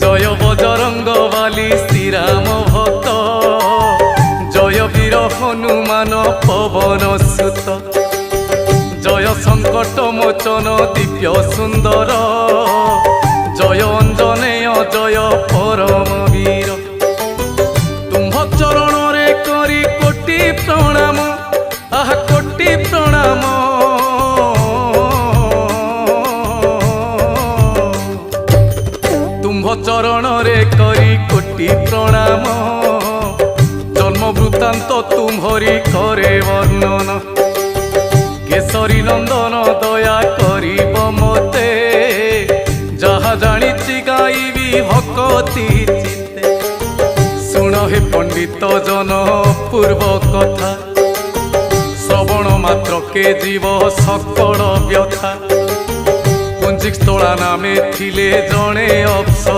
जय बजरंग बाली श्रीराम भक्त जय वीर हनुमान पवन सुत जय संकट मोचन दिव्य सुंदर जय अंजनेय जय परम वीर तुम्ह चरण रे करी कोटि प्रणाम आह कोटि प्रणाम तुम्ह चरण रे करी कोटि प्रणाम जन्म वृत्तांत तुम्हरी करे वर्णन केसरी नंदन दया करिब मते जहा जानिछि गाइबी भक्ति चित्ते शुण हे पंडित जन पूर्व कथा श्रवण मात्र के जीव सकल व्यथा पुंजिक स्थला नामे थिले जणे अप्सरी।